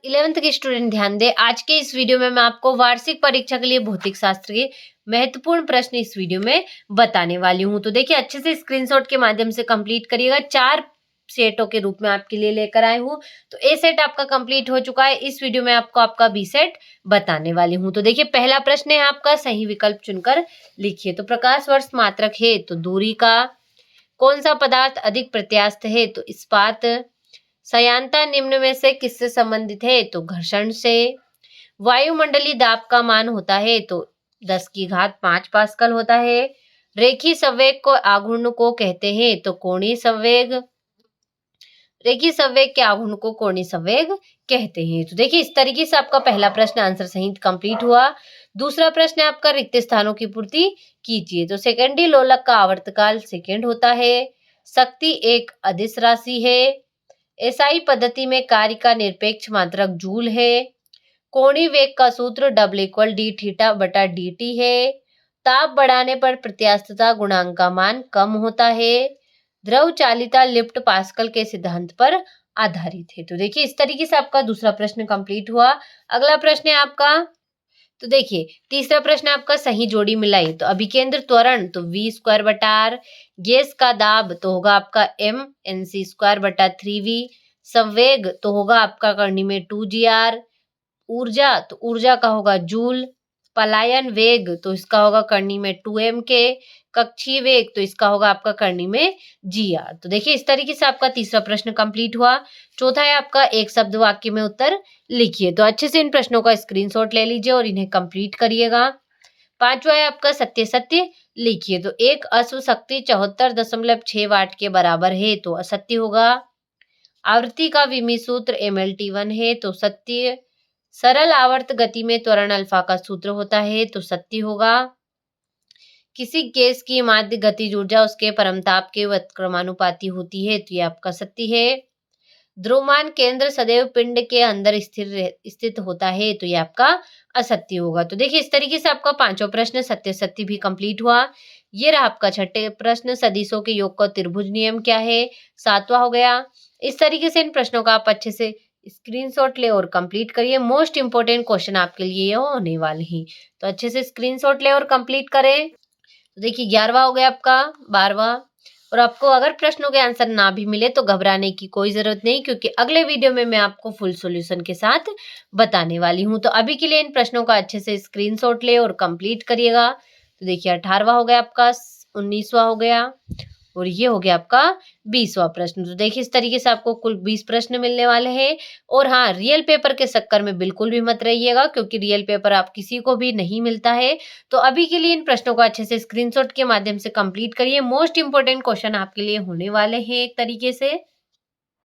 11th के student ध्यान दें। आज के इस वीडियो में मैं आपको वार्षिक परीक्षा के लिए भौतिक शास्त्र के महत्वपूर्ण प्रश्न इस वीडियो में बताने वाली हूँ। तो देखिए अच्छे से स्क्रीनशॉट के माध्यम से कंप्लीट करिएगा। 4 सेटों के रूप में आपके लिए लेकर आई हूँ। तो ए सेट आपका कंप्लीट हो चुका है। इस वीडियो में आपको आपका बी सेट बताने वाली हूँ। तो देखिए पहला प्रश्न है आपका, सही विकल्प चुनकर लिखिए। तो प्रकाश वर्ष मात्रक है तो दूरी का। कौन सा पदार्थ अधिक प्रत्यास्थ है तो इस्पात। सयांता निम्न में से किससे संबंधित है तो घर्षण से। वायुमंडलीय दाब का मान होता है तो 10⁵ पास्कल होता है। रेखीय संवेग को आघूर्ण को कहते हैं तो कोणीय संवेग। रेखीय संवेग के आघूर्ण को कोणीय संवेग कहते हैं। तो देखिए इस तरीके से आपका पहला प्रश्न आंसर सही कंप्लीट हुआ। दूसरा प्रश्न है आपका, रिक्त स्थानों की पूर्ति कीजिए। तो सेकेंडी लोलक का आवर्तकाल सेकेंड होता है। शक्ति एक अदिश राशि है। एसआई पद्धति में कार्य का निरपेक्ष मात्रक जूल है। कोणीय वेग का सूत्र W=d∠dt है। ताप बढ़ाने पर प्रत्यास्थता गुणांक का मान कम होता है। द्रव चालिता लिफ्ट पास्कल के सिद्धांत पर आधारित है। तो देखिए इस तरीके से आपका दूसरा प्रश्न कंप्लीट हुआ। अगला प्रश्न है आपका, तो देखिए तीसरा प्रश्न आपका, सही जोड़ी मिलाई। तो अभिकेंद्र त्वरण तो v²/r। गैस का दाब तो होगा आपका mNc²/3v। संवेग तो होगा आपका करनी में 2gr। ऊर्जा तो ऊर्जा का होगा जूल। पलायन वेग तो इसका होगा करनी में 2m के। कक्षीय वेग तो इसका होगा आपका करनी में gr। तो देखिए इस तरीके से आपका तीसरा प्रश्न कंप्लीट हुआ। चौथा है आपका, एक शब्द वाक्य में उत्तर लिखिए। तो अच्छे से इन प्रश्नों का स्क्रीनशॉट ले लीजिए और इन्हें कंप्लीट करिएगा। पांचवा है आपका, सत्य सत्य लिखिए। तो एक अश्व शक्ति 74.6 वाट के बराबर है तो असत्य होगा। आवृत्ति का विमी सूत्र mLT1 है तो सत्य। सरल आवर्त गति में त्वरण अल्फा का सूत्र होता है तो सत्य होगा। किसी गैस की माध्य गतिज ऊर्जा उसके परमताप के व्यतक्रमानुपाती होती है तो ये आपका सत्य है। द्रव्यमान केंद्र सदैव पिंड के अंदर स्थित होता है तो ये आपका असत्य होगा। तो देखिए इस तरीके से आपका पांचों प्रश्न सत्य सत्य भी कंप्लीट हुआ। ये रहा आपका छठे प्रश्न, सदिशों के योग का त्रिभुज नियम क्या है, सातवां हो गया। इस तरीके से इन प्रश्नों का आप अच्छे से स्क्रीनशॉट ले और कंप्लीट करिए। मोस्ट इंपोर्टेंट क्वेश्चन आपके लिए ये होने वाले हैं, तो अच्छे से स्क्रीनशॉट ले और कंप्लीट करें। तो देखिए 11वां हो गया आपका, 12वां। और आपको अगर प्रश्नों के आंसर ना भी मिले तो घबराने की कोई जरूरत नहीं, क्योंकि अगले वीडियो में मैं आपको फुल सॉल्यूशन के साथ बताने वाली हूं। तो अभी के लिए इन प्रश्नों का अच्छे से स्क्रीनशॉट ले और कंप्लीट करिएगा। तो देखिए 18वां हो गया आपका, 19वां हो गया और ये हो गया आपका 20वां प्रश्न। तो देखिए इस तरीके से आपको कुल 20 प्रश्न मिलने वाले हैं। और हाँ, रियल पेपर के चक्कर में बिल्कुल भी मत रहिएगा, क्योंकि रियल पेपर आप किसी को भी नहीं मिलता है। तो अभी के लिए इन प्रश्नों को अच्छे से स्क्रीनशॉट के माध्यम से कंप्लीट करिए। मोस्ट इंपोर्टेंट क्वेश्चन आपके लिए होने वाले हैं एक तरीके से।